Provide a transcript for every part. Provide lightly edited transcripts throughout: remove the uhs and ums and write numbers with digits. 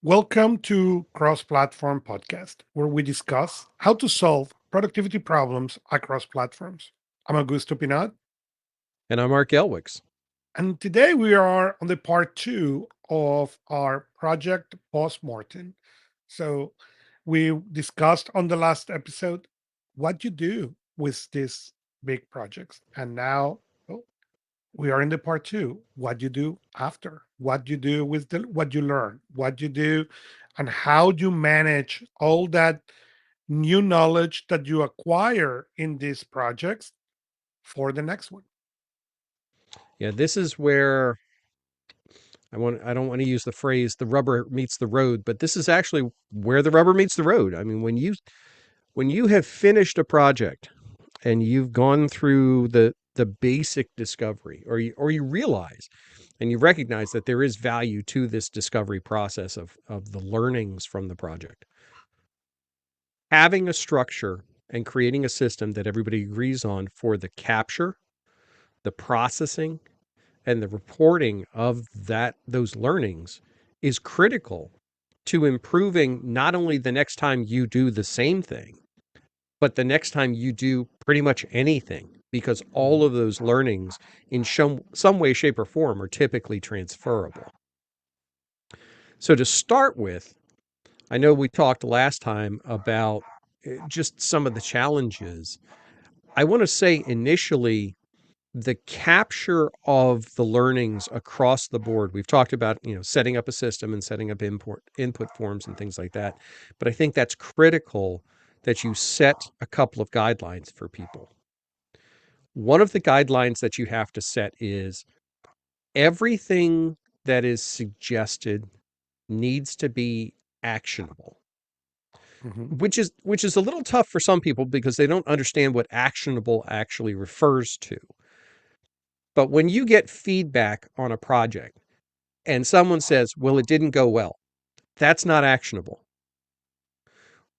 Welcome to CrossPlatform podcast, where we discuss how to solve productivity problems across platforms. I'm Augusto Pinaud, And I'm Mark Gelwicks. and today we are on the part two of our project Post-Mortem. So we discussed on the last episode what you do with these big projects, and now well, we are in the part two. What you do after, what you do with what you learn, what you do, and how you manage all that new knowledge that you acquire in these projects for the next one. Yeah, this is where I don't want to use the phrase the rubber meets the road, but this is actually where the rubber meets the road. I mean, when you have finished a project and you've gone through the basic discovery or you realize and you recognize that there is value to this discovery process of the learnings from the project. Having a structure and creating a system that everybody agrees on for the capture, the processing, and the reporting of those learnings is critical to improving not only the next time you do the same thing, but the next time you do pretty much anything, because all Mhm. of those learnings in some way, shape, or form are typically transferable. So to start with, I know we talked last time about just some of the challenges. I want to say initially the capture of the learnings across the board. We've talked about, setting up a system and setting up input forms and things like that. But I think that's critical that you set a couple of guidelines for people. One of the guidelines that you have to set is everything that is suggested needs to be actionable, Mhm. which is a little tough for some people because they don't understand what actionable actually refers to. But when you get feedback on a project and someone says, well, it didn't go well, that's not actionable.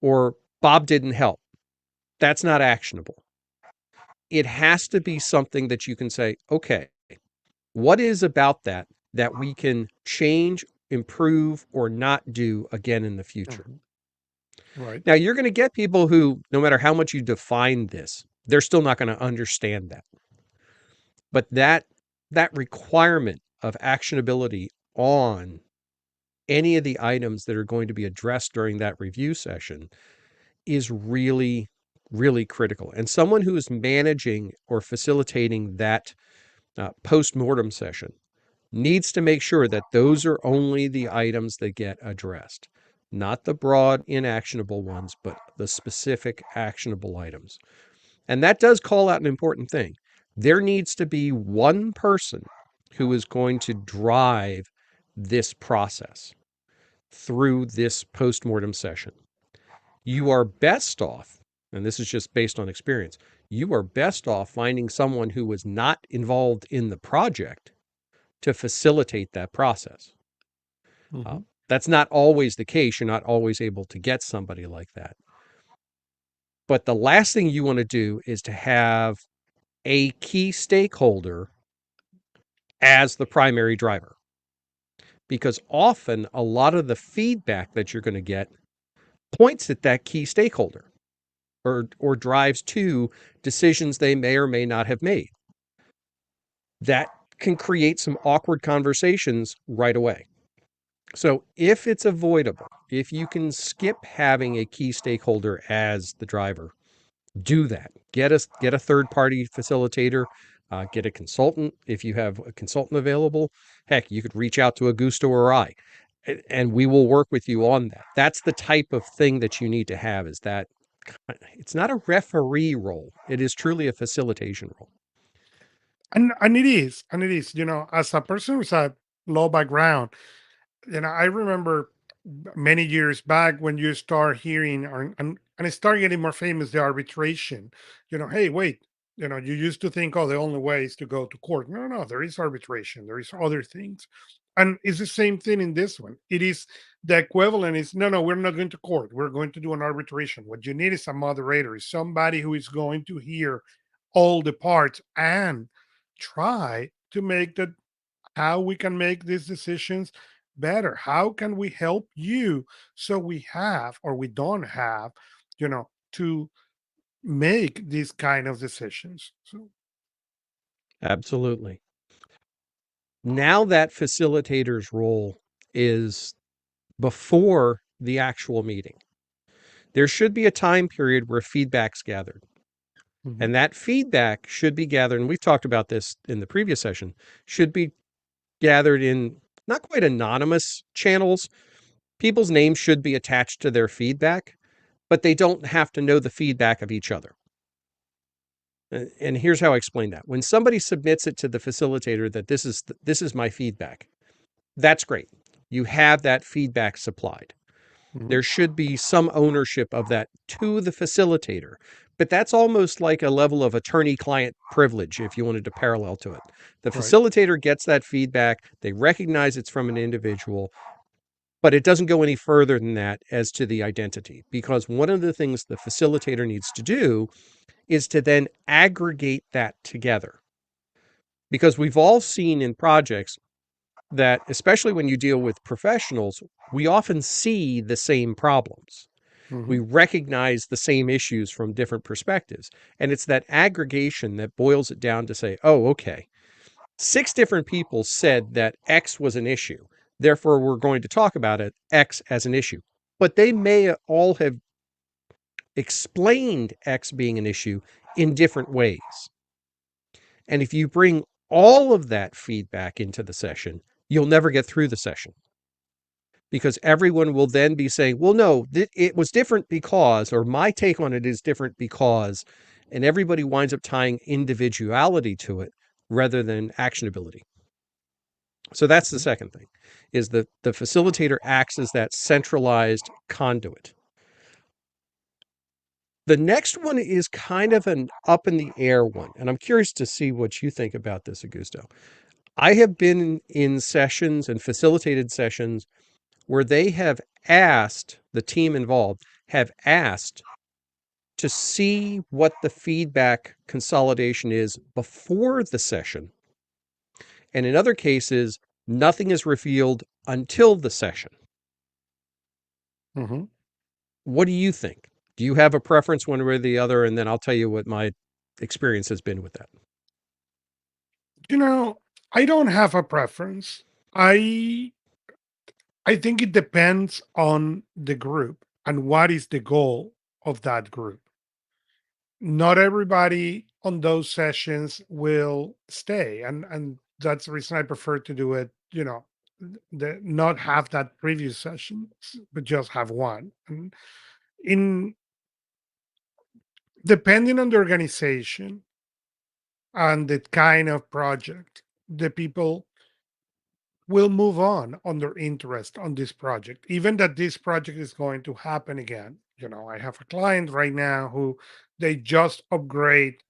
Or Bob didn't help, that's not actionable. It has to be something that you can say, okay, what is about that we can change, improve, or not do again in the future? Mhm. Right. Now, you're going to get people who, no matter how much you define this, they're still not going to understand that. But that requirement of actionability on any of the items that are going to be addressed during that review session is really, really critical. And someone who is managing or facilitating that post-mortem session needs to make sure that those are only the items that get addressed, not the broad inactionable ones, but the specific actionable items. And that does call out an important thing. There needs to be one person who is going to drive this process through this post-mortem session. You are best off, and this is just based on experience, you are best off finding someone who was not involved in the project to facilitate that process. Mhm. That's not always the case. You're not always able to get somebody like that. But the last thing you want to do is to have a key stakeholder as the primary driver, because often a lot of the feedback that you're going to get points at that key stakeholder or drives to decisions they may or may not have made. That can create some awkward conversations right away. So if it's avoidable, if you can skip having a key stakeholder as the driver, do that. Get a third party facilitator. Get a consultant if you have a consultant available. Heck, you could reach out to Augusto or I, and we will work with you on that. That's the type of thing that you need to have. Is that it's not a referee role; it is truly a facilitation role. And it is, as a person who's a law background, I remember many years back when you start hearing and it started getting more famous, the arbitration. Hey, wait, you used to think, oh, the only way is to go to court. No, no, there is arbitration, there is other things. And it's the same thing in this one. It is the equivalent is no, no, we're not going to court, we're going to do an arbitration. What you need is a moderator, is somebody who is going to hear all the parts and try to make that how we can make these decisions better? How can we help you so we have or we don't have, to make these kind of decisions? So, Absolutely. Now that facilitator's role is before the actual meeting. There should be a time period where feedback's gathered. mhm, And that feedback should be gathered, and we've talked about this in the previous session, should be gathered in not quite anonymous channels. People's names should be attached to their feedback, but they don't have to know the feedback of each other. And here's how I explain that. When somebody submits it to the facilitator that this is my feedback, that's great. You have that feedback supplied. mhm, There should be some ownership of that to the facilitator. But that's almost like a level of attorney client privilege, if you wanted to parallel to it. The right. facilitator gets that feedback, they recognize it's from an individual, but it doesn't go any further than that as to the identity. Because one of the things the facilitator needs to do is to then aggregate that together. Because we've all seen in projects that, especially when you deal with professionals, we often see the same problems. We Mhm, recognize the same issues from different perspectives. And it's that aggregation that boils it down to say, oh, okay, 6 different people said that X was an issue. Therefore, we're going to talk about it, X as an issue. But they may all have explained X being an issue in different ways. And if you bring all of that feedback into the session, you'll never get through the session because everyone will then be saying, well, no, it was different because, or my take on it is different because, and everybody winds up tying individuality to it rather than actionability. So that's the mhm, second thing is the facilitator acts as that centralized conduit. The next one is kind of an up in the air one, and I'm curious to see what you think about this, Augusto. I have been in sessions and facilitated sessions where they have asked the team involved have asked to see what the feedback consolidation is before the session. And in other cases, nothing is revealed until the session. mhm. What do you think? Do you have a preference one way or the other? And then I'll tell you what my experience has been with that. You know, I don't have a preference. I I think it depends on the group and what is the goal of that group. Not everybody on those sessions will stay, and that's the reason I prefer to do it. Not have that previous session, but just have one. And in depending on the organization and the kind of project, the people will move on their interest on this project, even that this project is going to happen again. I have a client right now who they just upgrade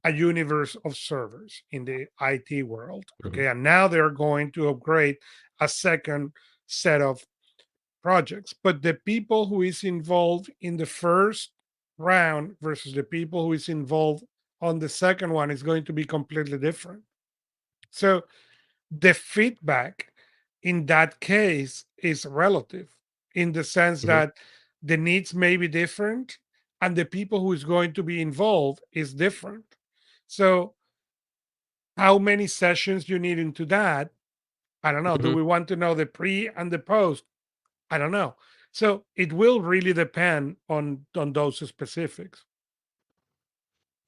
a universe of servers in the IT world. Mhm. Okay. And now they're going to upgrade a second set of projects. But the people who is involved in the first round versus the people who is involved on the second one is going to be completely different. So the feedback in that case is relative in the sense Mhm. that the needs may be different and the people who is going to be involved is different. So how many sessions you need into that? I don't know. Do Mhm. we want to know the pre and the post? I don't know. So it will really depend on those specifics.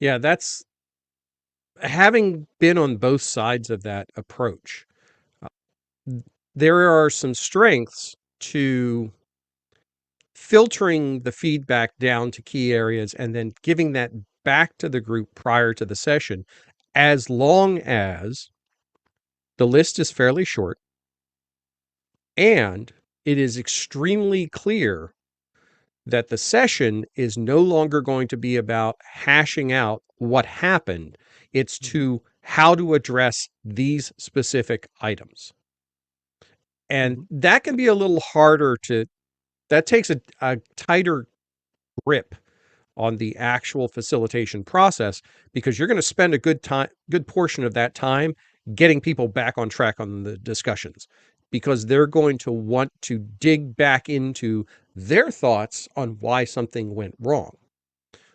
Yeah, that's having been on both sides of that approach. uh, There are some strengths to filtering the feedback down to key areas and then giving that back to the group prior to the session, as long as the list is fairly short and it is extremely clear that the session is no longer going to be about hashing out what happened. It's Mhm, to how to address these specific items. And mhm, that can be a little harder to, that takes a tighter grip on the actual facilitation process because you're going to spend a good portion of that time getting people back on track on the discussions. because they're going to want to dig back into their thoughts on why something went wrong.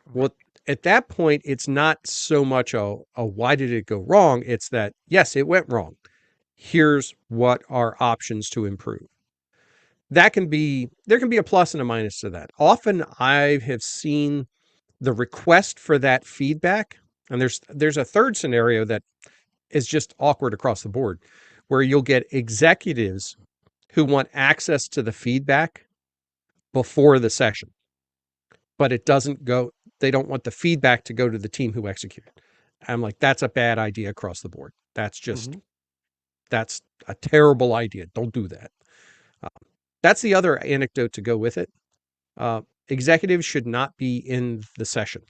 Right. Well, at that point, it's not so much a why did it go wrong? It's that, yes, it went wrong. Here's what are options to improve. That can be, there can be a plus and a minus to that. Often I have seen the request for that feedback, and there's a third scenario that is just awkward across the board, where you'll get executives who want access to the feedback before the session, but it doesn't go, they don't want the feedback to go to the team who executed. I'm like, that's a bad idea across the board. That's just, Mhm. that's a terrible idea. Don't do that. Uh, that's the other anecdote to go with it. Uh, Executives should not be in the session.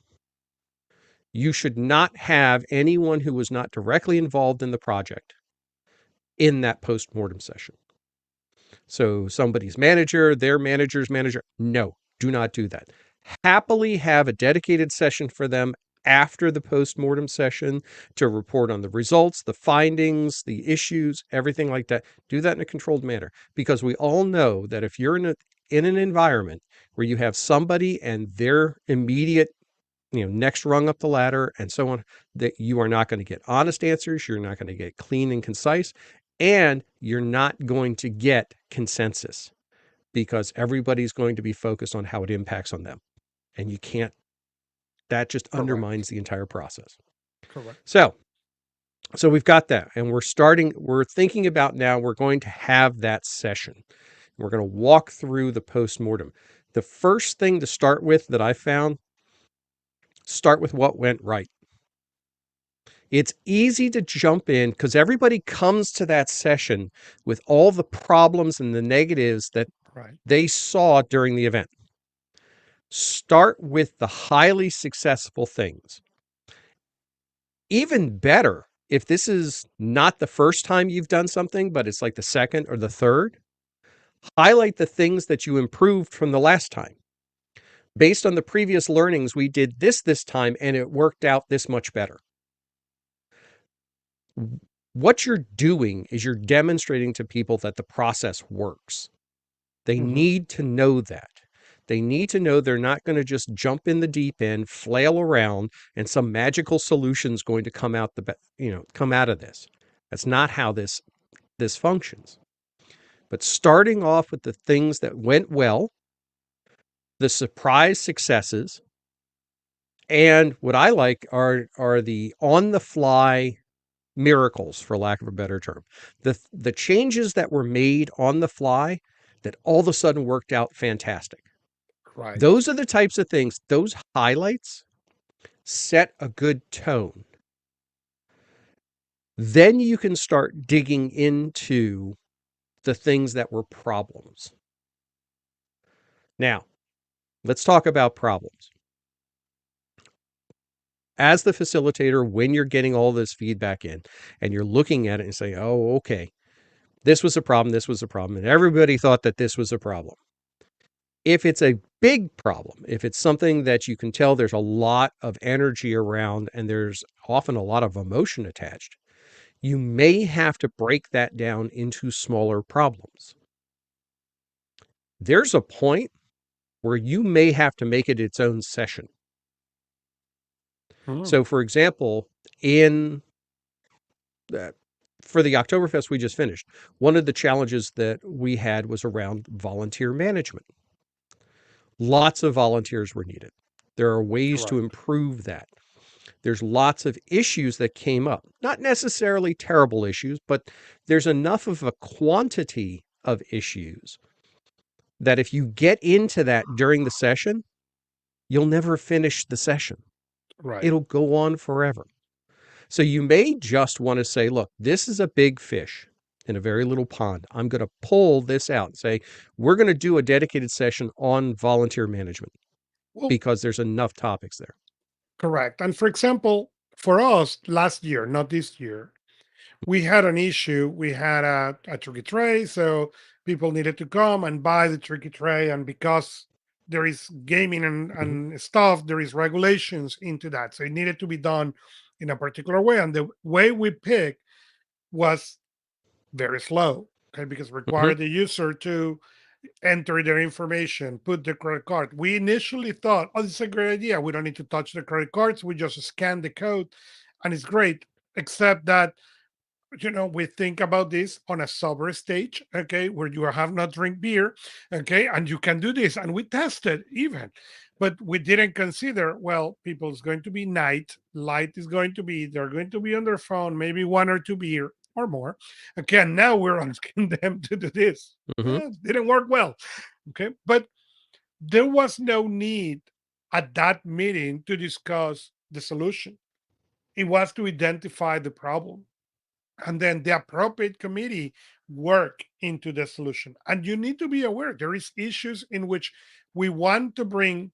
You should not have anyone who was not directly involved in the project in that post-mortem session. So somebody's manager, their manager's manager, no, do not do that. Happily have a dedicated session for them after the post-mortem session to report on the results, the findings, the issues, everything like that. Do that in a controlled manner, because we all know that if you're in an environment where you have somebody and their immediate, next rung up the ladder and so on, that you are not going to get honest answers, you're not going to get clean and concise, and you're not going to get consensus, because everybody's going to be focused on how it impacts on them. And you can't, that just Correct. undermines the entire process. Correct. So, we've got that, and we're thinking about, now we're going to have that session. We're going to walk through the post-mortem. The first thing to start with that I found, start with what went right. It's easy to jump in because everybody comes to that session with all the problems and the negatives that Right. they saw during the event. Start with the highly successful things. Even better, if this is not the first time you've done something, but it's like the second or the third, highlight the things that you improved from the last time. Based on the previous learnings, we did this time and it worked out this much better. What you're doing is you're demonstrating to people that the process works. They Mhm. need to know that. They need to know they're not going to just jump in the deep end, flail around, and some magical solution is going to come out come out of this. That's not how this functions. But starting off with the things that went well, the surprise successes, and what I like are the on the fly miracles, for lack of a better term. The changes that were made on the fly that all of a sudden worked out fantastic. Right. Those are the types of things, those highlights set a good tone. Then you can start digging into the things that were problems. Now, let's talk about problems. As the facilitator, when you're getting all this feedback in and you're looking at it and saying, oh, okay, this was a problem, this was a problem, and everybody thought that this was a problem. If it's a big problem, if it's something that you can tell there's a lot of energy around and there's often a lot of emotion attached, you may have to break that down into smaller problems. There's a point where you may have to make it its own session. Mm. So, for example, in uh, for the Oktoberfest we just finished, one of the challenges that we had was around volunteer management. Lots of volunteers were needed. There are ways to Correct. improve that. There's lots of issues that came up, not necessarily terrible issues, but there's enough of a quantity of issues that if you get into that during the session, you'll never finish the session. Right. It'll go on forever. So you may just want to say, look, this is a big fish in a very little pond. I'm going to pull this out and say, we're going to do a dedicated session on volunteer management Well, because there's enough topics there. correct. And for example, for us last year, not this year, we had an issue. We had a turkey tray, so people needed to come and buy the turkey tray. And because there is gaming Mhm. and stuff, there is regulations into that. So it needed to be done in a particular way. And the way we picked was very slow. okay, because Hmm. require the user to enter their information, put the credit card. We initially thought, oh, this is a great idea. We don't need to touch the credit cards. We just scan the code and it's great. Except that, we think about this on a sober stage, okay, where you have not drink beer, okay, and you can do this. And we tested even, but we didn't consider, well, people's going to be night, light is going to be, they're going to be on their phone, maybe one or two beer or more. Okay, and now we're asking them to do this. Hmm. Didn't work well. Okay, but there was no need at that meeting to discuss the solution. It was to identify the problem and then the appropriate committee work into the solution. And you need to be aware there is issues in which we want to bring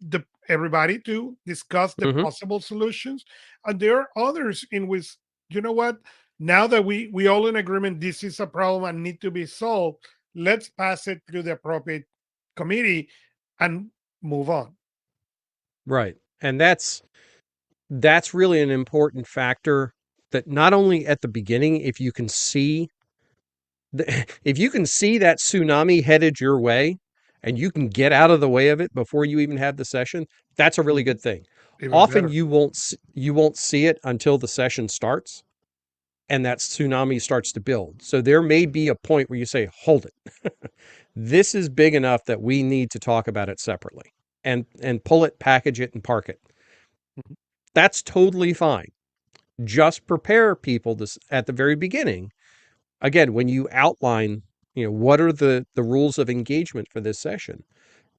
the everybody to discuss the Hmm. possible solutions, and there are others in which, what, now that we all in agreement this is a problem and need to be solved, let's pass it through the appropriate committee and move on. Right. And that's really an important factor, that not only at the beginning, if you can see if you can see that tsunami headed your way and you can get out of the way of it before you even have the session, that's a really Mhm. good thing. Even Often better. you won't see it until the session starts and that tsunami starts to build. So there may be a point where you say, "Hold it. This is big enough that we need to talk about it separately." And pull it, package it and park it. Mhm. That's totally fine. Just prepare people at the very beginning. Again, when you outline, what are the rules of engagement for this session,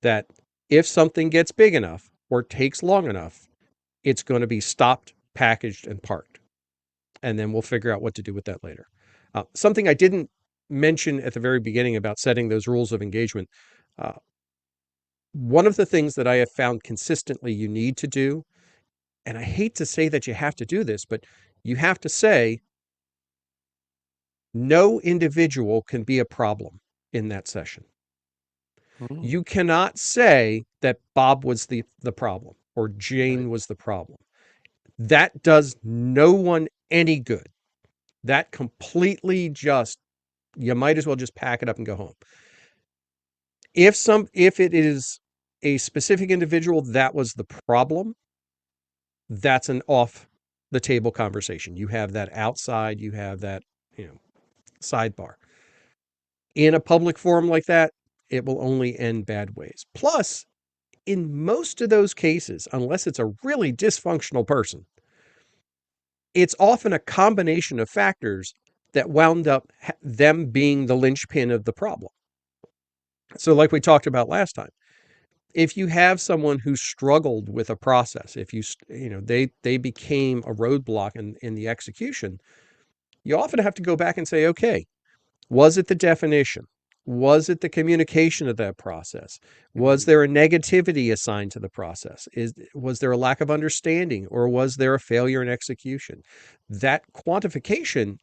that if something gets big enough or takes long enough, it's going to be stopped, packaged, and parked. And then we'll figure out what to do with that later. Something I didn't mention at the very beginning about setting those rules of engagement. Uh, One of the things that I have found consistently you need to do, and I hate to say that you have to do this, but you have to say no individual can be a problem in that session. Mhm. You cannot say that Bob was the problem or Right. Jane was the problem. That does no one any good. That completely just, you might as well just pack it up and go home. If it is a specific individual that was the problem, that's an off the table conversation. You have that outside, you have that, sidebar. In a public forum like that, it will only end bad ways. Plus, in most of those cases, unless it's a really dysfunctional person, it's often a combination of factors that wound up them being the linchpin of the problem. So, like we talked about last time, if you have someone who struggled with a process, if they became a roadblock in the execution, you often have to go back and say, okay, was it the definition? Was it the communication of that process? Was Mhm. there a negativity assigned to the process? Was there a lack of understanding, or was there a failure in execution? That quantification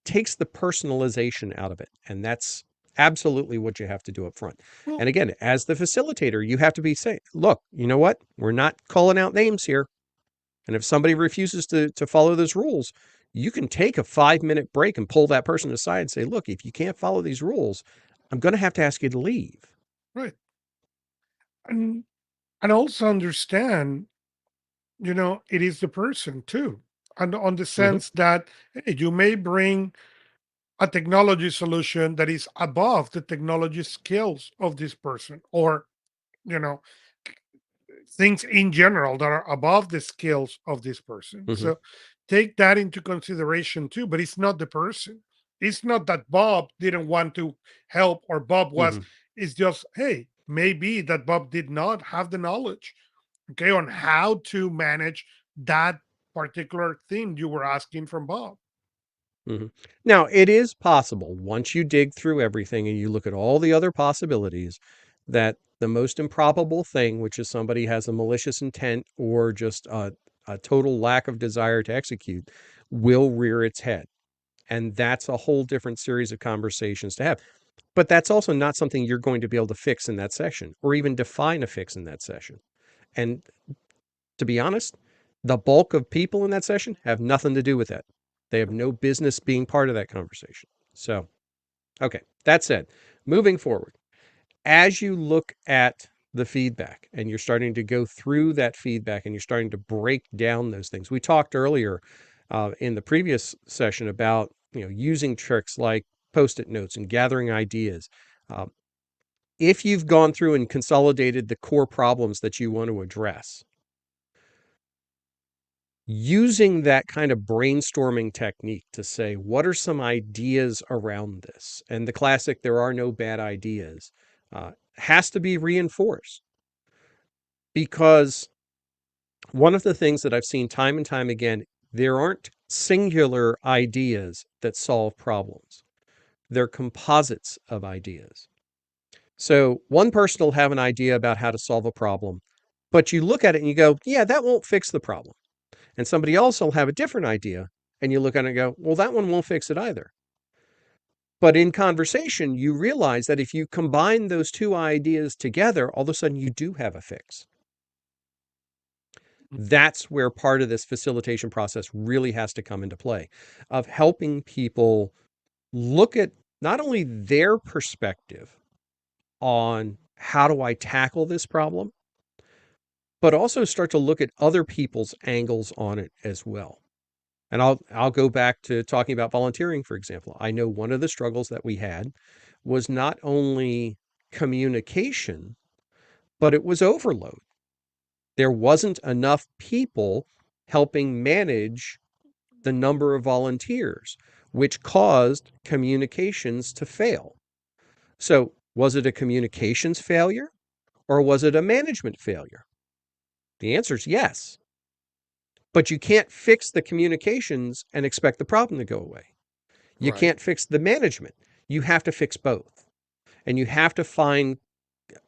takes the personalization out of it, and that's absolutely what you have to do up front. Well, And again, as the facilitator, you have to be saying, look, you know what? We're not calling out names here. And if somebody refuses to follow those rules, you can take a 5-minute break and pull that person aside and say, look, if you can't follow these rules, I'm going to have to ask you to leave. right. And also understand, it is the person too. And on the Hmm. sense that, hey, you may bring a technology solution that is above the technology skills of this person, or, you know, things in general that are above the skills of this person. Hmm. So take that into consideration too. But it's not the person. It's not that Bob didn't want to help or Bob was, Hmm. it's just, hey, maybe that Bob did not have the knowledge, okay, on how to manage that particular thing you were asking from Bob. Hmm. Now, it is possible, once you dig through everything and you look at all the other possibilities, that the most improbable thing, which is somebody has a malicious intent or just a total lack of desire to execute, will rear its head. And that's a whole different series of conversations to have. But that's also not something you're going to be able to fix in that session or even define a fix in that session. And to be honest, the bulk of people in that session have nothing to do with that. They have no business being part of that conversation. So, Okay, that said, moving forward, as you look at the feedback and you're starting to go through that feedback and you're starting to break down those things, we talked earlier in the previous session about using tricks like post-it notes and gathering ideas. Um, if you've gone through and consolidated the core problems that you want to address, using that kind of brainstorming technique to say, what are some ideas around this? And the classic, there are no bad ideas, has to be reinforced, because one of the things that I've seen time and time again, there aren't singular ideas that solve problems. They're composites of ideas. So one person will have an idea about how to solve a problem, but you look at it and you go, yeah, that won't fix the problem. And somebody else will have a different idea, and you look at it and go, well, that one won't fix it either. But in conversation, you realize that if you combine those two ideas together, all of a sudden you do have a fix. That's where part of this facilitation process really has to come into play, of helping people look at not only their perspective on how do I tackle this problem, but also start to look at other people's angles on it as well. And I'll go back to talking about volunteering, for example. I know one of the struggles that we had was not only communication, but it was overload. There wasn't enough people helping manage the number of volunteers, which caused communications to fail. So, was it a communications failure or was it a management failure? The answer is yes. But you can't fix the communications and expect the problem to go away. You Right. can't fix the management. You have to fix both. And you have to find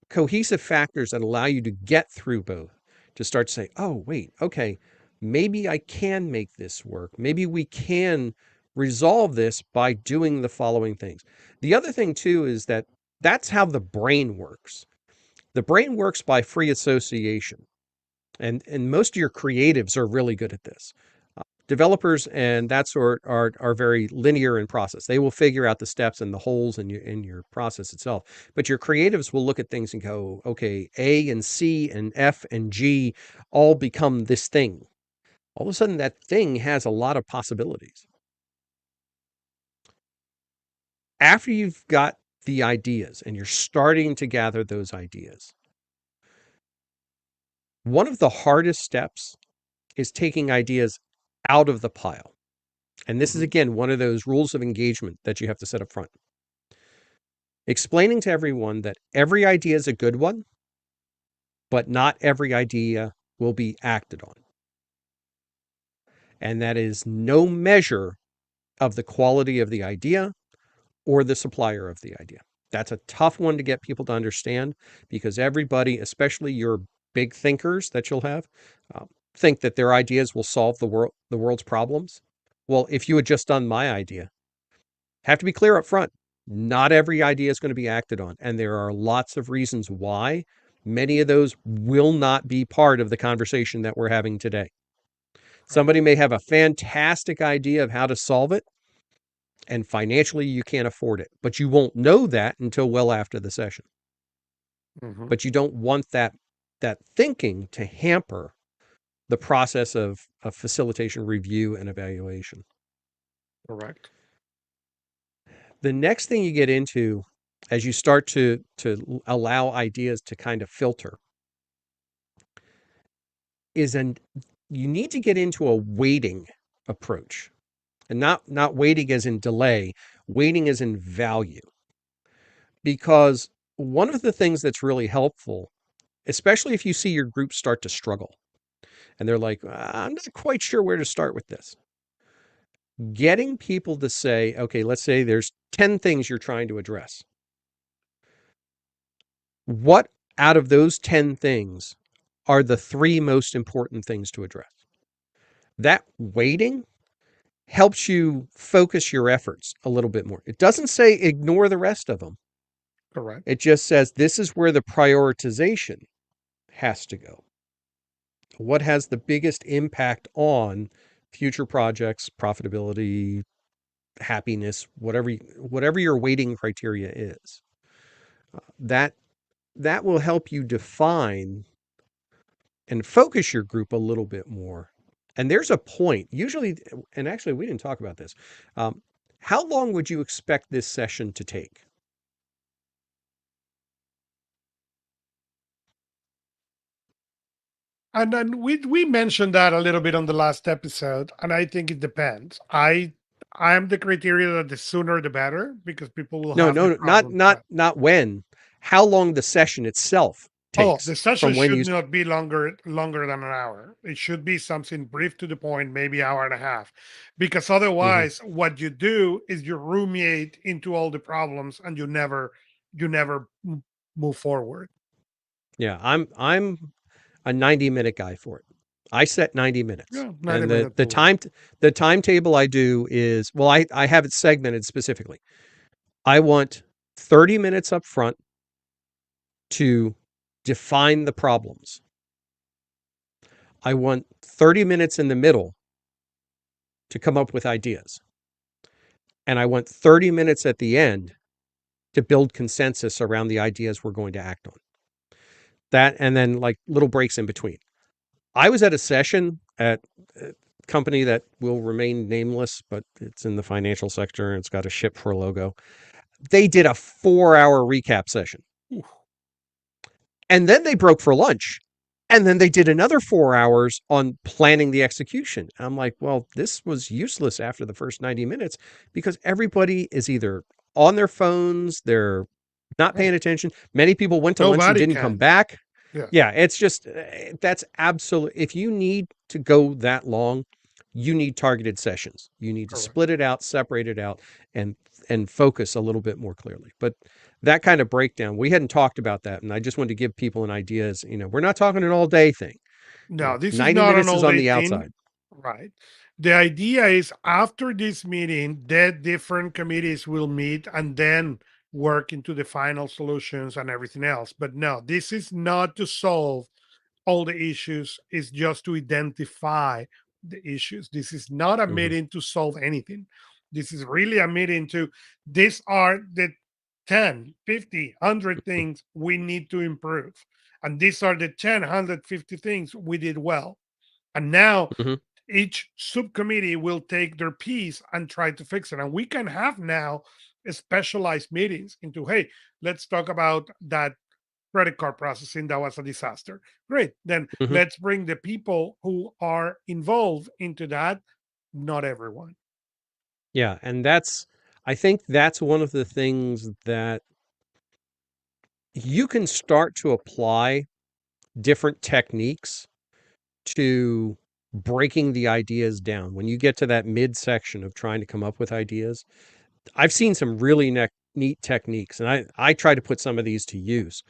cohesive factors that allow you to get through both, to start to say, oh, wait, okay, maybe I can make this work. Maybe we can resolve this by doing the following things. The other thing, too, is that that's how the brain works. The brain works by free association. And most of your creatives are really good at this. Developers and that sort are very linear in process. They will figure out the steps and the holes in your process itself. But your creatives will look at things and go, okay, A and C and F and G all become this thing. All of a sudden, that thing has a lot of possibilities. After you've got the ideas and you're starting to gather those ideas, one of the hardest steps is taking ideas out of the pile. And this is, Hmm. again, one of those rules of engagement that you have to set up front. Explaining to everyone that every idea is a good one, but not every idea will be acted on. And that is no measure of the quality of the idea or the supplier of the idea. That's a tough one to get people to understand, because everybody, especially your big thinkers that you'll have, think that their ideas will solve the world's problems. Well, if you had just done my idea, have to be clear up front. Not every idea is going to be acted on. And there are lots of reasons why. Many of those will not be part of the conversation that we're having today. Right. Somebody may have a fantastic idea of how to solve it, and financially you can't afford it, but you won't know that until well after the session. Hmm. But you don't want that thinking to hamper the process of facilitation, review, and evaluation. Correct. The next thing you get into, as you start to allow ideas to kind of filter, is an you need to get into a weighting approach. And not waiting as in delay, waiting as in value. Because one of the things that's really helpful, especially if you see your group start to struggle and they're like, I'm not quite sure where to start with this. Getting people to say, okay, let's say there's 10 things you're trying to address. What out of those 10 things are the three most important things to address? That weighting helps you focus your efforts a little bit more. It doesn't say ignore the rest of them. Correct. It just says this is where the prioritization has to go. What has the biggest impact on future projects, profitability, happiness, whatever your weighting criteria is. That that will help you define and focus your group a little bit more. And there's a point, usually, and actually, we didn't talk about this. Um, how long would you expect this session to take? And then we mentioned that a little bit on the last episode, and I think it depends. I'm the criteria that the sooner the better because people will No, have the no, not problem. not when. How long the session itself Oh, takes the session from when should you. not be longer than an hour. It should be something brief to the point, maybe hour and a half. Because Mhm. otherwise what you do is you ruminate into all the problems and you never move forward. Yeah, I'm a 90-minute guy for it. I set 90 minutes. Yeah, 90 And the minutes the will work. time the timetable I do is, well, I have it segmented specifically. I want 30 minutes up front to define the problems. I want 30 minutes in the middle to come up with ideas. And I want 30 minutes at the end to build consensus around the ideas we're going to act on. That, and then like little breaks in between. I was at a session at a company that will remain nameless, but it's in the financial sector and it's got a ship for a logo. They did a 4-hour recap session. Oof. And then they broke for lunch. And then they did another 4 hours on planning the execution. I'm like, well, this was useless after the first 90 minutes because everybody is either on their phones, they're not Right. paying attention. Many people went to lunch and Nobody didn't come can. back. Yeah, Yeah, it's just that's absolute. If you need to go that long, you need targeted sessions. You need to correct. split it out, separate it out, and focus a little bit more clearly. But that kind of breakdown, we hadn't talked about that, and I just wanted to give people an idea. Is we're not talking an all day thing. No, this is 90 not an minutes is all on day the thing. outside. Right. The idea is after this meeting, the different committees will meet and then work into the final solutions and everything else. But no, this is not to solve all the issues, it's just to identify the issues. This is not a Hmm. meeting to solve anything. This is really a meeting to, these are the 10, 50, 100 things we need to improve. And these are the 10, 150 things we did well. And now Hmm. each subcommittee will take their piece and try to fix it. And we can have now specialized meetings into, hey, let's talk about that credit card processing that was a disaster. Great. Then Hmm. let's bring the people who are involved into that, not everyone. Yeah, and I think that's one of the things that you can start to apply different techniques to breaking the ideas down. When you get to that midsection of trying to come up with ideas, I've seen some really neat techniques, and I try to put some of these to use.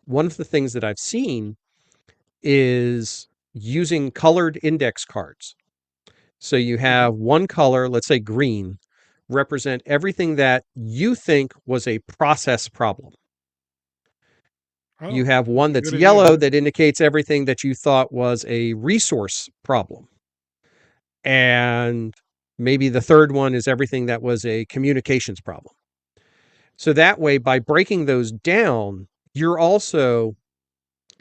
One of the things that I've seen is using colored index cards. So you Mhm. have one color, let's say green, represent everything that you think was a process problem. You Oh, have that's one a that's good idea. yellow that indicates everything that you thought was a resource problem. And maybe the third one is everything that was a communications problem. So that way, by breaking those down, you're also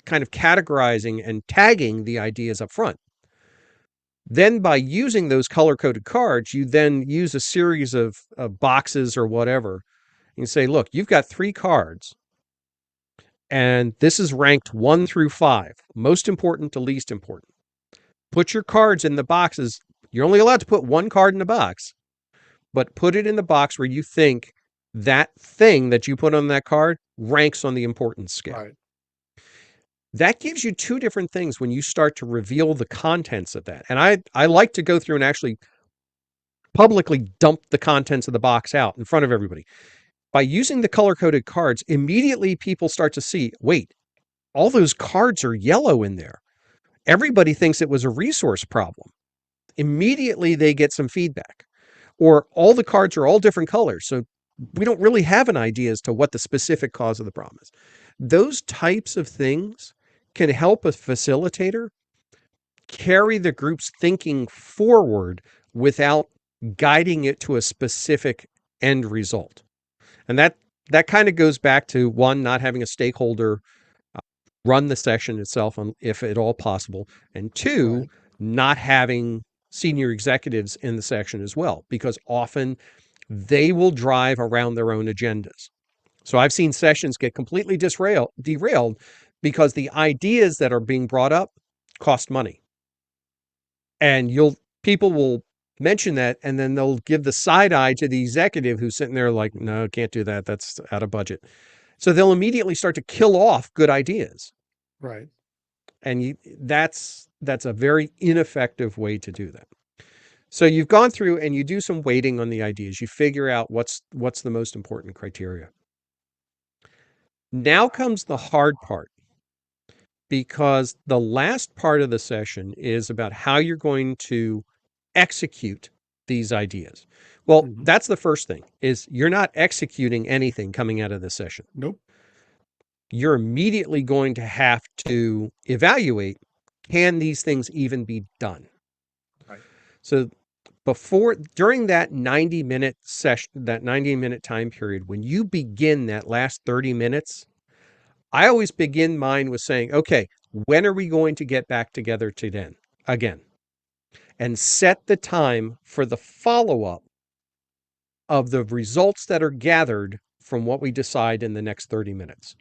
kind of categorizing and tagging the ideas up front. Then, by using those color coded cards, you then use a series of boxes or whatever. You say, look, you've got 3 cards, and this is ranked 1 through 5, most important to least important. Put your cards in the boxes. You're only allowed to put 1 card in the box, but put it in the box where you think that thing that you put on that card ranks on the importance scale. Right. That gives you 2 different things when you start to reveal the contents of that. And I like to go through and actually publicly dump the contents of the box out in front of everybody. By using the color coded cards, immediately people start to see, wait, all those cards are yellow in there. Everybody thinks it was a resource problem. Immediately they get some feedback. Or all the cards are all different colors. So we don't really have an idea as to what the specific cause of the problem is. Those types of things can help a facilitator carry the group's thinking forward without guiding it to a specific end result. And that kind of goes back to one, not having a stakeholder run the session itself, if at all possible, and two, Right. not having senior executives in the section as well, because often they will drive around their own agendas. So I've seen sessions get completely derailed because the ideas that are being brought up cost money. And people will mention that, and then they'll give the side eye to the executive who's sitting there like, no, can't do that. That's out of budget. So they'll immediately start to kill off good ideas. Right. And that's a very ineffective way to do that. So you've gone through and you do some weighting on the ideas. You figure out what's the most important criteria. Now comes the hard part, because the last part of the session is about how you're going to execute these ideas. Well, Mhm. that's the first thing, is you're not executing anything coming out of the session. Nope. You're immediately going to have to evaluate, can these things even be done? Right. So during that 90-minute session, that 90-minute time period, when you begin that last 30 minutes, I always begin mine with saying, okay, when are we going to get back together again? And set the time for the follow-up of the results that are gathered from what we decide in the next 30 minutes.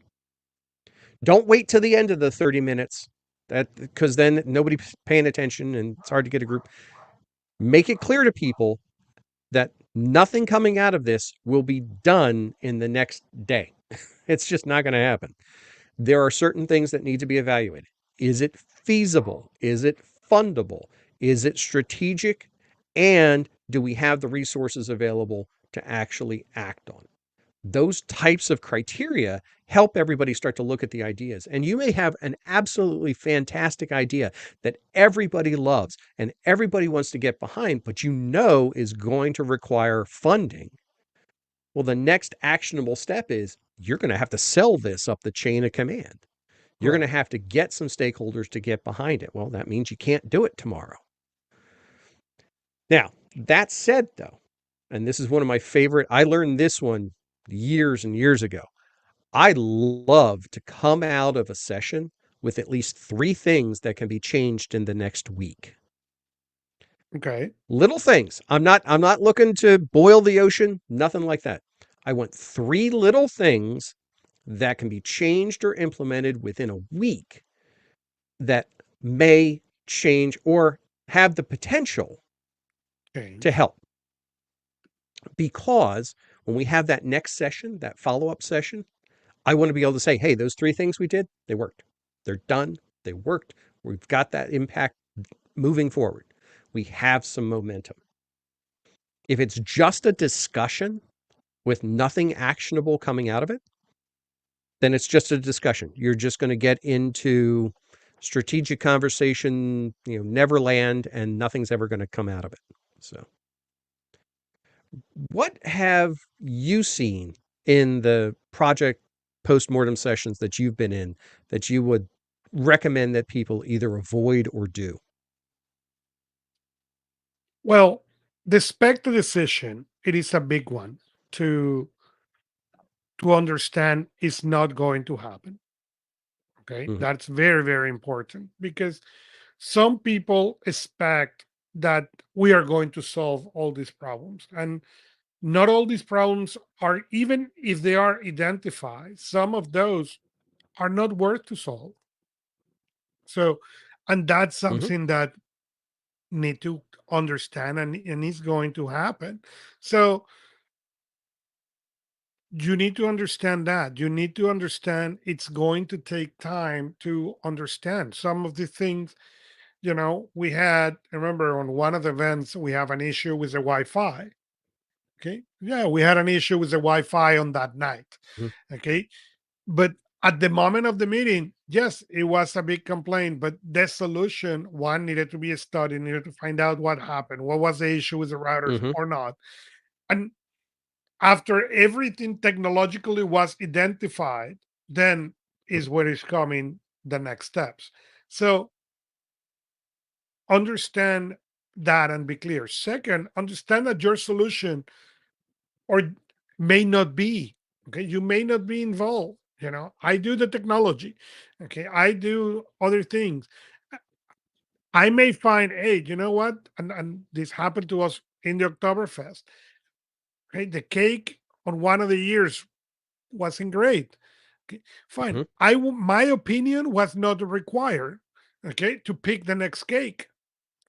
Don't wait till the end of the 30 minutes, because then nobody's paying attention and it's hard to get a group. Make it clear to people that nothing coming out of this will be done in the next day. It's just not going to happen. There are certain things that need to be evaluated. Is it feasible? Is it fundable? Is it strategic? And do we have the resources available to actually act on? Those types of criteria help everybody start to look at the ideas. And you may have an absolutely fantastic idea that everybody loves and everybody wants to get behind, but is going to require funding. Well, the next actionable step is you're going to have to sell this up the chain of command. You're going to Right. have to get some stakeholders to get behind it. Well, that means you can't do it tomorrow. Now, that said, though, and this is one of my favorite, I learned this one years and years ago. I love to come out of a session with at least 3 things that can be changed in the next week. Okay. Little things. I'm not looking to boil the ocean, nothing like that. I want 3 little things that can be changed or implemented within a week that may change or have the potential to Change. help. Because when we have that next session, that follow-up session, I want to be able to say, hey, those 3 things we did, they worked. They're done. They worked. We've got that impact moving forward. We have some momentum. If it's just a discussion with nothing actionable coming out of it, then it's just a discussion. You're just going to get into strategic conversation, never land, and nothing's ever going to come out of it. So, what have you seen in the project post-mortem sessions that you've been in that you would recommend that people either avoid or do? Well, the spectre decision, it is a big one to understand is not going to happen. Okay. Mhm. That's very, very important because some people expect that we are going to solve all these problems. And not all these problems are, even if they are identified, some of those are not worth to solve. So, and that's Mhm. something that need to understand, and is going to happen. So you need to understand that. You need to understand it's going to take time to understand some of the things. We had, remember, on one of the events, we have an issue with the Wi-Fi. Okay. Yeah, we had an issue with the Wi-Fi on that night. Mhm. Okay. But at the moment of the meeting, yes, it was a big complaint, but the solution, one, needed to be studied, needed to find out what happened, what was the issue with the routers Mhm. or not. And after everything technologically was identified, then is where is coming the next steps. So understand that and be clear. Second, understand that your solution or may not be. Okay, you may not be involved. I do the technology. Okay, I do other things. I may find, hey, you know what? And this happened to us in the Oktoberfest. Okay, the cake on one of the years wasn't great. Okay, fine. Hmm. My opinion was not required. Okay, to pick the next cake.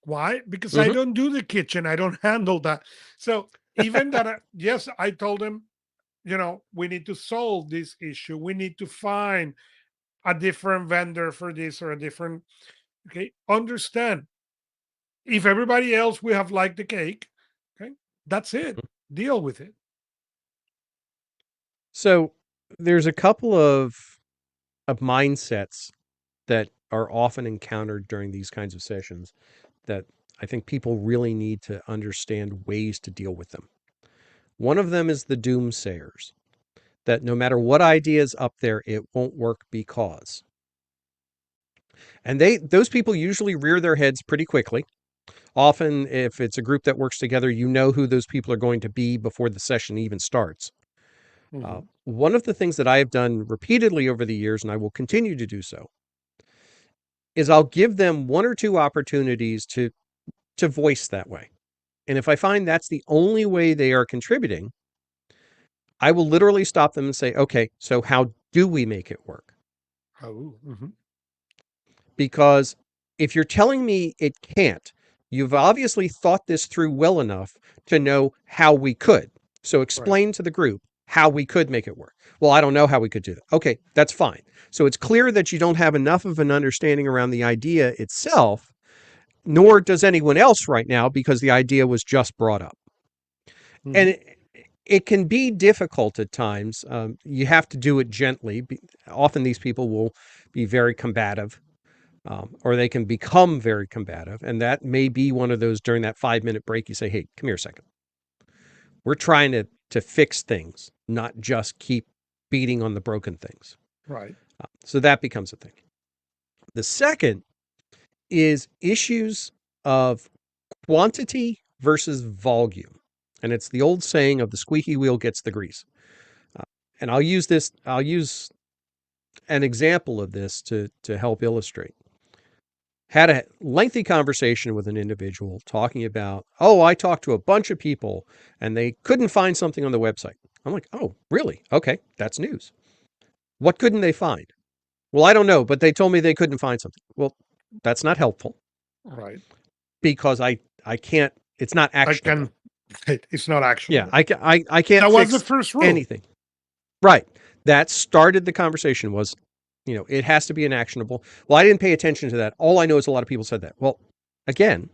Why? Because I Hmm. don't do the kitchen. I don't handle that. So even that, yes, I told them, we need to solve this issue. We need to find a different vendor for this or a different. Okay, understand. If everybody else we have liked the cake, okay, that's it. Deal with it. So there's a couple of mindsets that are often encountered during these kinds of sessions that I think people really need to understand ways to deal with them. One of them is the doomsayers, that no matter what idea is up there, it won't work because. And those people usually rear their heads pretty quickly. Often, if it's a group that works together, you know who those people are going to be before the session even starts. Hmm. One of the things that I have done repeatedly over the years, and I will continue to do so, is I'll give them one or two opportunities to voice that way. And if I find that's the only way they are contributing, I will literally stop them and say, okay, so how do we make it work? Oh, Because if you're telling me it can't, you've obviously thought this through well enough to know how we could. So right. explain to the group how we could make it work. Well, I don't know how we could do that. Okay, that's fine. So it's clear that you don't have enough of an understanding around the idea itself, nor does anyone else right now because the idea was just brought up. And Hmm. it can be difficult at times. You have to do it gently. Often these people will be very combative, or they can become very combative. And that may be one of those during that 5 minute break. You say, hey, come here a second. We're trying to fix things, not just keep beating on the broken things. Right. So that becomes a thing. The second is issues of quantity versus volume. And it's the old saying of the squeaky wheel gets the grease. Uh, and I'll use an example of this to help illustrate. Had a lengthy conversation with an individual talking about, oh, I talked to a bunch of people and they couldn't find something on the website. I'm like, oh, really? Okay, that's news. What couldn't they find? Well, I don't know, but they told me they couldn't find something. Well, that's not helpful Right. because I can't, it's not I actionable. can. It's not Yeah, actionable. I can't That was the fix first rule. anything. Right. That started the conversation was, it has to be an actionable. Well, I didn't pay attention to that. All I know is a lot of people said that. Well, again,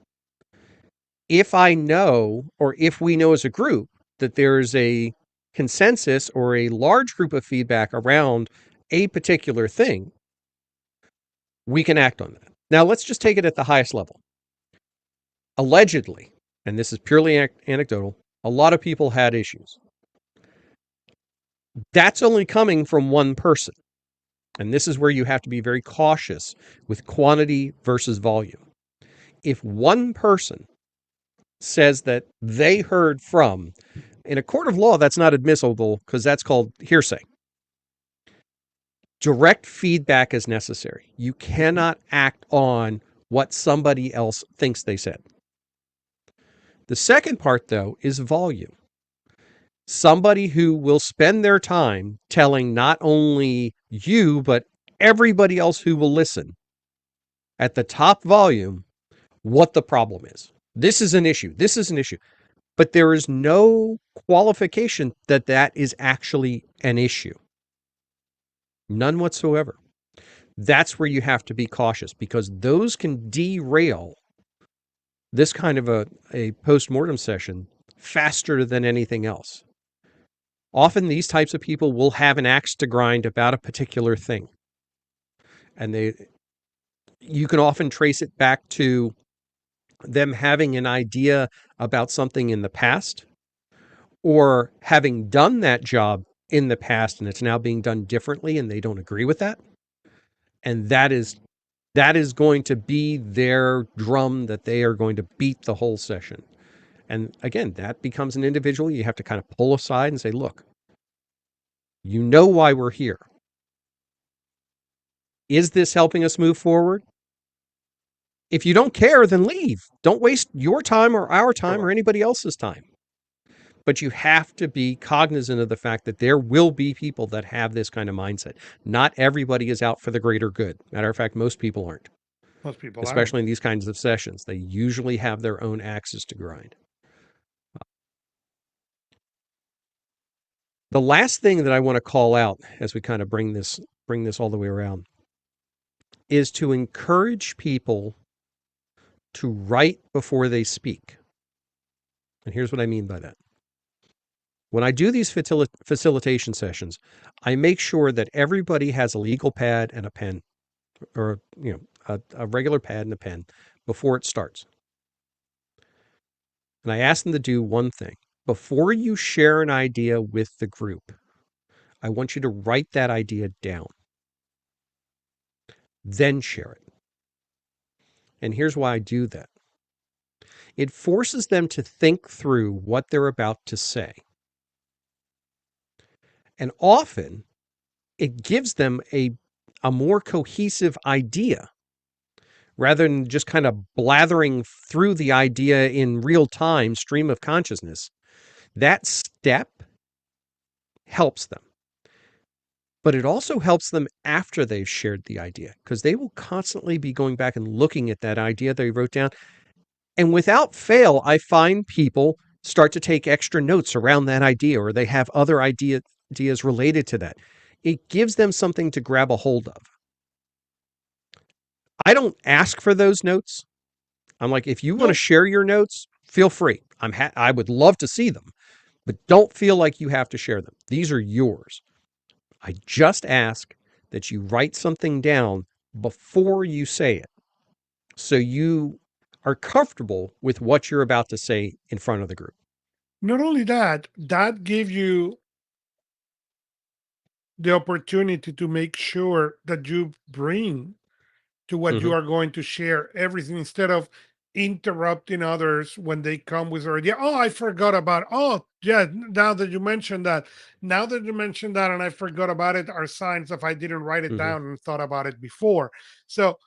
if I know, or if we know as a group that there's a consensus or a large group of feedback around a particular thing, we can act on that. Now, let's just take it at the highest level. Allegedly, and this is purely anecdotal, a lot of people had issues. That's only coming from one person. And this is where you have to be very cautious with quantity versus volume. If one person says that they heard from, in a court of law, that's not admissible because that's called hearsay. Direct feedback is necessary. You Hmm. cannot act on what somebody else thinks they said. The second part, though, is volume. Somebody who will spend their time telling not only you, but everybody else who will listen at the top volume what the problem is. This is an issue. This is an issue. But there is no qualification that that is actually an issue. None whatsoever. That's where you have to be cautious because those can derail this kind of a post-mortem session faster than anything else. Often these types of people will have an axe to grind about a particular thing. And you can often trace it back to them having an idea about something in the past or having done that job in the past and it's now being done differently and they don't agree with that. And that is That is going to be their drum that they are going to beat the whole session. And again, that becomes an individual you have to kind of pull aside and say, look, you know why we're here. Is this helping us move forward? If you don't care, then leave. Don't waste your time or our time or Correct. anybody else's time. But you have to be cognizant of the fact that there will be people that have this kind of mindset. Not everybody is out for the greater good. Matter of fact, most people aren't, Most people aren't. especially in these kinds of sessions. They usually have their own axes to grind. The last thing that I want to call out as we kind of bring this all the way around is to encourage people to write before they speak. And here's what I mean by that. When I do these facilitation sessions, I make sure that everybody has a legal pad and a pen, or a regular pad and a pen before it starts. And I ask them to do one thing. Before you share an idea with the group, I want you to write that idea down, then share it. And here's why I do that. It forces them to think through what they're about to say. And often it gives them a more cohesive idea rather than just kind of blathering through the idea in real time, stream of consciousness. That step helps them. But it also helps them after they've shared the idea, because they will constantly be going back and looking at that idea they wrote down. And without fail, I find people start to take extra notes around that idea, or they have other ideas related to that. It gives them something to grab a hold of. I don't ask for those notes. I'm like, if you want to No, share your notes, feel free. I would love to see them, but don't feel like you have to share them. These are yours. I just ask that you write something down before you say it, so you are comfortable with what you're about to say in front of the group. not only that, that gives you the opportunity to make sure that you bring to what you Mm-hmm. are going to share everything, instead of interrupting others when they come with their idea. Oh, I forgot about. Oh, yeah. Now that you mentioned that, and I forgot about it, are signs of I didn't write it Mm-hmm. down and thought about it before. So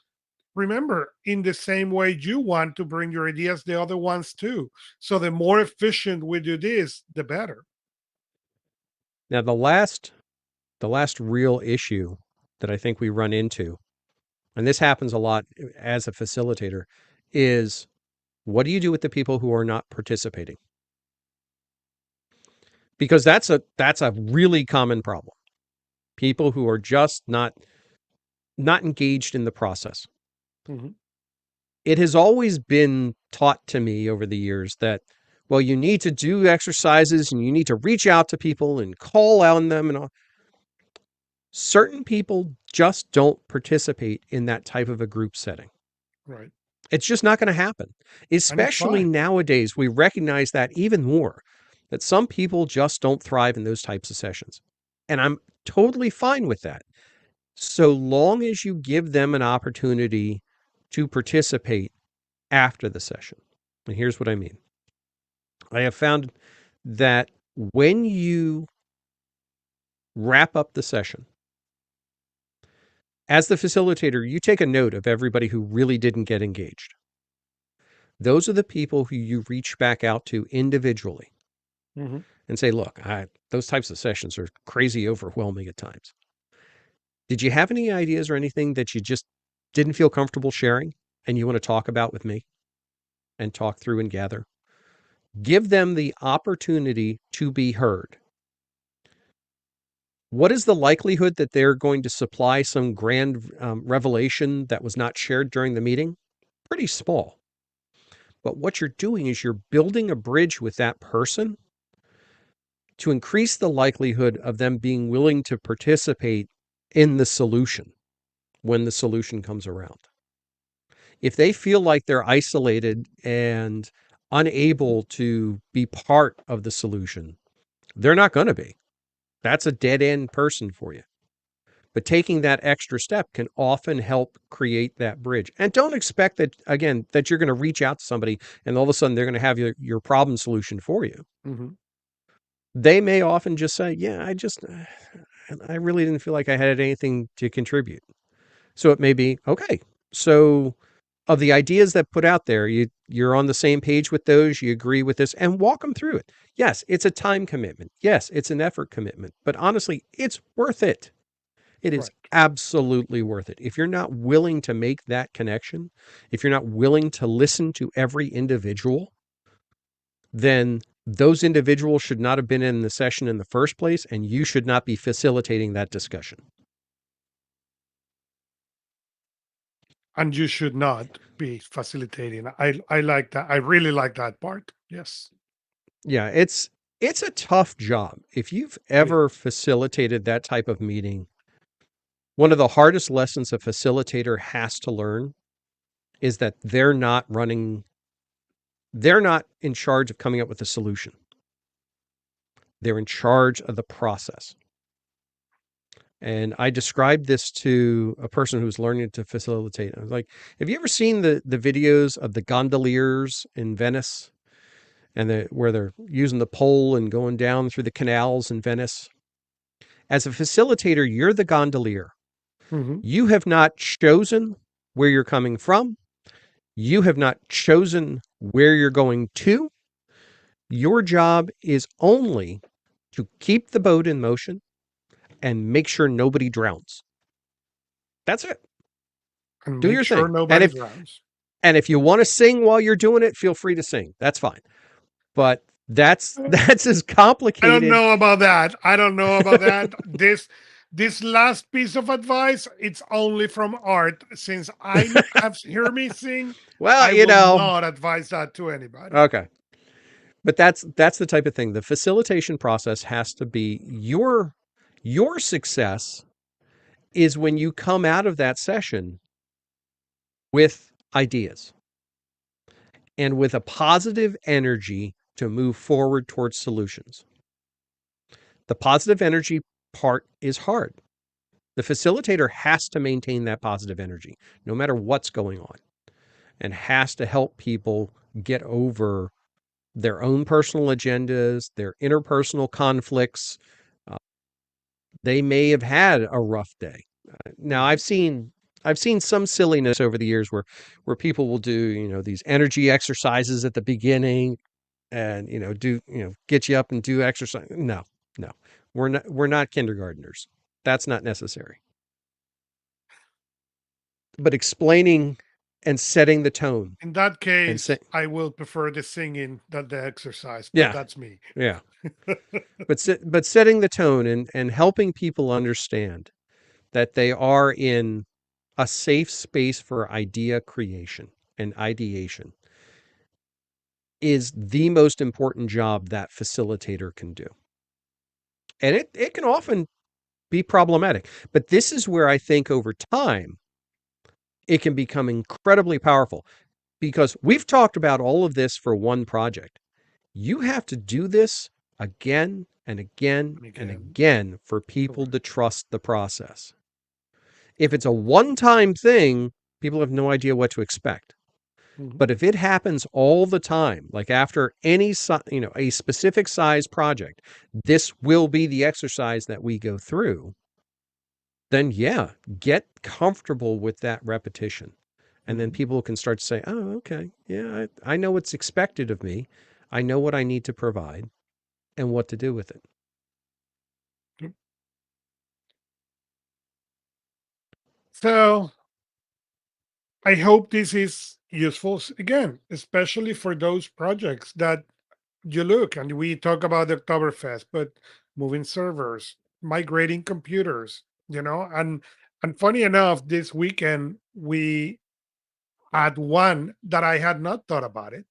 remember, in the same way you want to bring your ideas, the other ones too. So the more efficient we do this, the better. Now, the last real issue that I think we run into, and this happens a lot as a facilitator, is what do you do with the people who are not participating? Because that's a really common problem. People who are just not engaged in the process. Mhm. It has always been taught to me over the years that, well, you need to do exercises and you need to reach out to people and call on them and all. Certain people just don't participate in that type of a group setting. Right. It's just not going to happen. And it's Especially fine. nowadays, we recognize that even more, that some people just don't thrive in those types of sessions. And I'm totally fine with that, so long as you give them an opportunity to participate after the session. And here's what I mean. I have found that when you wrap up the session, as the facilitator, you take a note of everybody who really didn't get engaged. Those are the people who you reach back out to individually Mhm. and say, look, those types of sessions are crazy overwhelming at times. Did you have any ideas or anything that you just didn't feel comfortable sharing and you want to talk about with me and talk through and gather? Give them the opportunity to be heard. What is the likelihood that they're going to supply some grand revelation that was not shared during the meeting? Pretty small. But what you're doing is you're building a bridge with that person to increase the likelihood of them being willing to participate in the solution when the solution comes around. If they feel like they're isolated and unable to be part of the solution, they're not going to be. That's a dead end person for you. But taking that extra step can often help create that bridge. And don't expect that, again, that you're going to reach out to somebody and all of a sudden they're going to have your problem solution for you. Hmm. They may often just say, yeah, I really didn't feel like I had anything to contribute. So it may be, okay, so of the ideas that put out there, you're on the same page with those, you agree with this, and walk them through it. Yes, it's a time commitment. Yes, it's an effort commitment, but honestly, it's worth it. It is Right. absolutely worth it. If you're not willing to make that connection, if you're not willing to listen to every individual, then those individuals should not have been in the session in the first place, and you should not be facilitating that discussion. And you should not be facilitating. I like that. I really like that part. Yes, Yeah, it's a tough job. If you've it is. ever facilitated that type of meeting, one of the hardest lessons a facilitator has to learn is that they're not in charge of coming up with a solution. They're in charge of the process. And I described this to a person who's learning to facilitate. I was like, have you ever seen the videos of the gondoliers in Venice and where they're using the pole and going down through the canals in Venice? As a facilitator, you're the gondolier. Hmm. You have not chosen where you're coming from. You have not chosen where you're going to. Your job is only to keep the boat in motion and make sure nobody drowns. That's it. And Do make your sure thing. nobody drowns. And if you want to sing while you're doing it, feel free to sing. That's fine. But that's that's as I don't complicated. know about that. I don't know about that. This last piece of advice, it's only from Art. Since I have heard me sing, Well, I will not advise that to anybody. okay. But that's the type of thing. The facilitation process has to be your success is when you come out of that session with ideas and with a positive energy to move forward towards solutions. The positive energy part is hard. The facilitator has to maintain that positive energy no matter what's going on and has to help people get over their own personal agendas, their interpersonal conflicts. Uh, they may have had a rough day. Now Mhm. I've seen some silliness over the years where people will do, these energy exercises at the beginning and, get you up and do exercise. No. No. We're not kindergartners. That's not necessary. But explaining and setting the tone In that and case, say, I will prefer the singing than the exercise, but yeah, that's me. yeah. But setting the tone and helping people understand that they are in a safe space for idea creation and ideation is the most important job that facilitator can do. And it can often be problematic. But this is where I think over time it can become incredibly powerful because we've talked about all of this for one project. You have to do this again and again And and again, again for people correct. to trust the process. If it's a one time thing, people have no idea what to expect. Mhm. But if it happens all the time, like after a specific size project, this will be the exercise that we go through, then yeah, get comfortable with that repetition. And then Mhm. people can start to say, oh, okay, yeah, I know what's expected of me. I know what I need to provide and what to do with it. Yep. So I hope this is useful again, especially for those projects that you look and we talk about the Oktoberfest, but moving servers, migrating computers, and funny enough, this weekend we had one that I had not thought about it.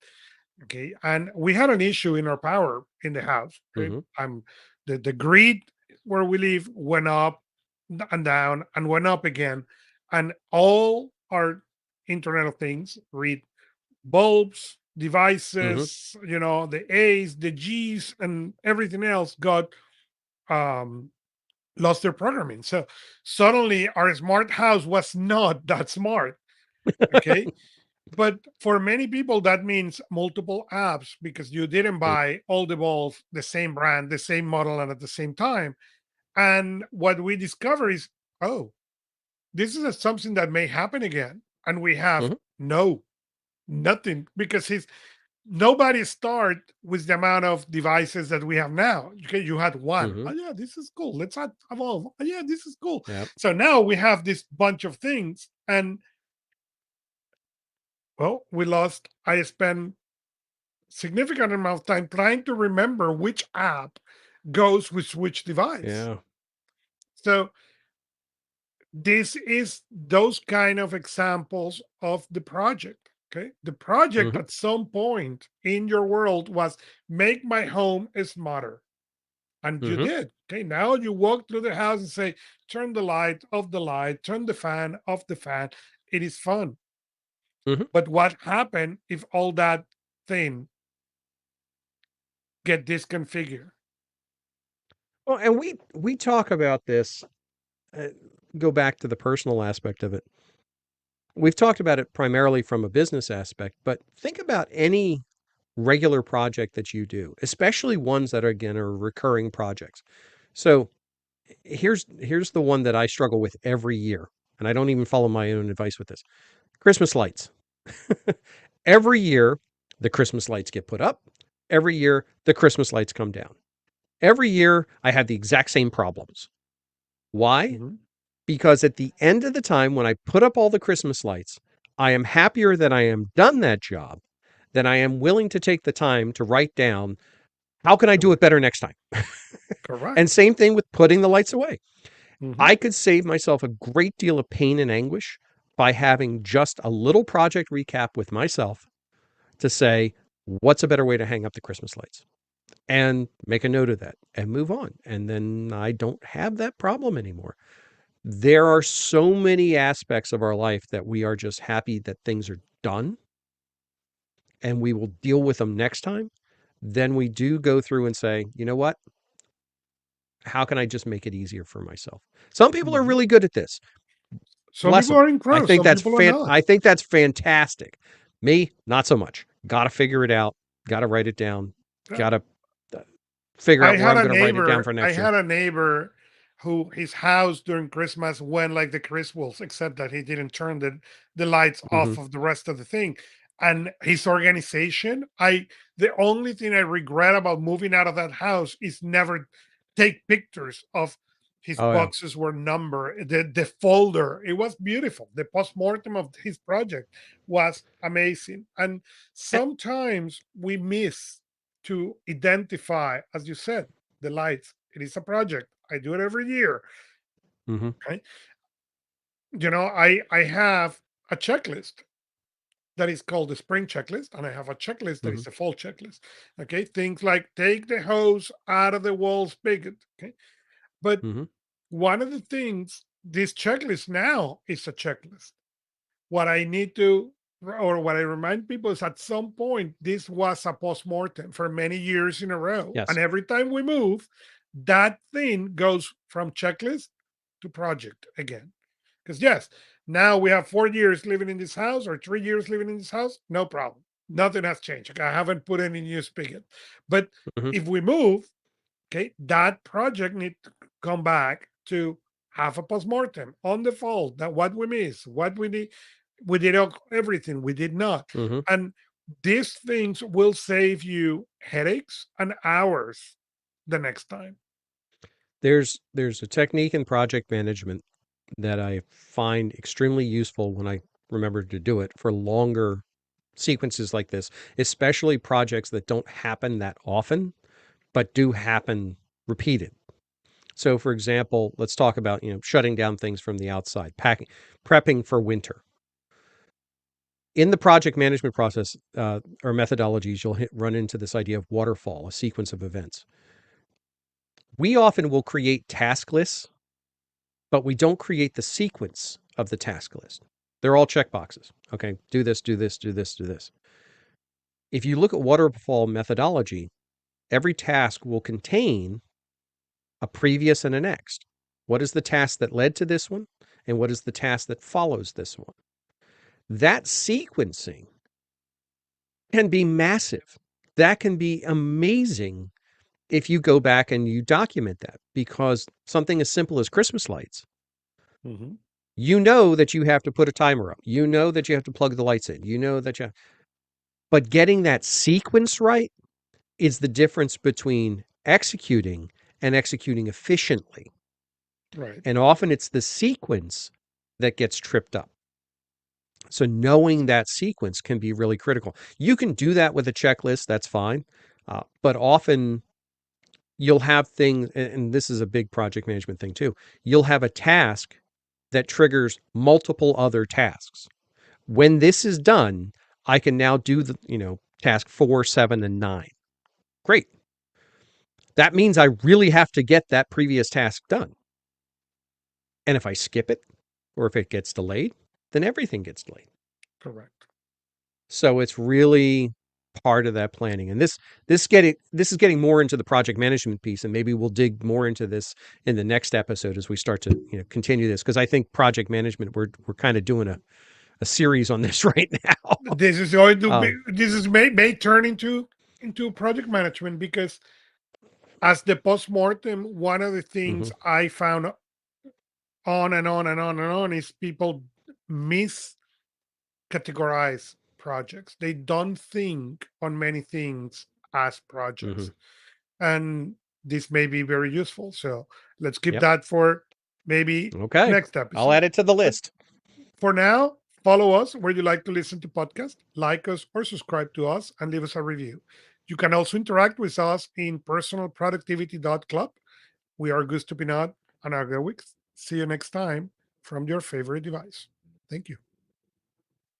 Okay, and we had an issue in our power in the house. Okay, Mm-hmm. the grid where we live went up and down and went up again, and all our Internet of Things, read bulbs, Mm-hmm. devices, the A's, the G's, and everything else got um lost their programming. So suddenly our smart house was not that smart. Okay. But for many people, that means multiple apps because you didn't Mm, buy all the balls, the same brand, the same model, and at the same time. And what we discover is, oh, this is something that may happen again. And we have mhm, no, nothing because he's nobody start with the amount of devices that we have now. Okay, you had one. mhm, Oh yeah, this is cool. Let's add evolve. Oh yeah, this is cool. yep, So now we have this bunch of things, and well, we lost. I spent significant amount of time trying to remember which app goes with which device. yeah, So this is those kind of examples of the project. Okay, the project mhm, at some point in your world was make my home smarter. And you mhm, did. Okay, now you walk through the house and say, turn the light, off the light, turn the fan, off the fan. It is fun. mhm. But what happened if all that thing get disconfigured? Well, and we talk about this, uh, go back to the personal aspect of it. We've talked about it primarily from a business aspect, but think about any regular project that you do, especially ones that are, again, are recurring projects. So here's the one that I struggle with every year, and I don't even follow my own advice with this. Christmas lights. Every year, the Christmas lights get put up. Every year, the Christmas lights come down. Every year, I have the exact same problems. Why? Mhm. Because at the end of the time, when I put up all the Christmas lights, I am happier that I am done that job than I am willing to take the time to write down how can I do it Correct. better next time? Correct. And same thing with putting the lights away. Mhm. I could save myself a great deal of pain and anguish by having just a little project recap with myself to say, what's a better way to hang up the Christmas lights? And make a note of that and move on. And then I don't have that problem anymore. There are so many aspects of our life that we are just happy that things are done and we will deal with them next time. Then we do go through and say, you know what? How can I just make it easier for myself? Some people are Mhm. really good at this. Some Bless people them. are incredible, some people are not. I think that's fantastic. Me, not so much. Got to figure it out. Got to write it down. Yeah. Got to figure I out where had I'm a going to write it down neighbor. for I next year. had a neighbor who his house during Christmas went like the Christmas, except that he didn't turn the lights Mhm. off of the rest of the thing. And his organization, I the only thing I regret about moving out of that house is never take pictures of his Oh yeah. boxes were numbered, the folder. It was beautiful. The post-mortem of his project was amazing. And Eh, sometimes we miss to identify, as you said, the lights. It is a project. I do it every year. mhm. Okay. I have a checklist that is called the spring checklist, and I have a checklist that is Mhm. the fall checklist. Okay. Things like take the hose out of the wall spigot. Okay. But Mhm. one of the things, this checklist now is a checklist. What I need to, or what I remind people is at some point, this was a post-mortem for many years in a row. And Yes. every time we move, that thing goes from checklist to project again. Because yes, now we have 4 years living in this house or 3 years living in this house, no problem. Nothing has changed. Okay, I haven't put any new spigot. But Mhm. if we move, okay, that project need to come back to have a postmortem on the fall. That what we missed, what we need, we did everything, we did not. Mhm. And these things will save you headaches and hours the next time. There's a technique in project management that I find extremely useful when I remember to do it for longer sequences like this, especially projects that don't happen that often, but do happen repeated. So for example, let's talk about, shutting down things from the outside, packing, prepping for winter. In the project management process or methodologies, you'll run into this idea of waterfall, a sequence of events. We often will create task lists, but we don't create the sequence of the task list. They're all checkboxes. Okay, do this, do this, do this, do this. If you look at waterfall methodology, every task will contain a previous and a next. What is the task that led to this one? And what is the task that follows this one? That sequencing can be massive. That can be amazing if you go back and you document that, because something as simple as Christmas lights, Hmm. you know that you have to put a timer up. You know that you have to plug the lights in. You know that you, but getting that sequence right is the difference between executing and executing efficiently. Right. And often it's the sequence that gets tripped up. So knowing that sequence can be really critical. You can do that with a checklist, that's fine. But often you'll have things, and this is a big project management thing too. You'll have a task that triggers multiple other tasks. When this is done, I can now do the, task 4, 7, and 9. Great. That means I really have to get that previous task done. And if I skip it or if it gets delayed, then everything gets delayed. Correct. So it's really part of that planning. And this is getting more into the project management piece, and maybe we'll dig more into this in the next episode as we start to continue this, because I think project management, we're kind of doing a series on this right now. This is going to be, um, this is may turn into project management, because as the post-mortem, one of the things mhm, I found on and on and on and on is people miscategorize projects. They don't think on many things as mhm. projects. And this may be very useful. So let's keep Yep. that for maybe Okay. next I'll episode. add it to the But list. for now, follow us where you like to listen to podcasts, like us or subscribe to us, and leave us a review. You can also interact with us in personalproductivity.club. We are Augusto Pinaud and Gelwicks. See you next time from your favorite device. Thank you.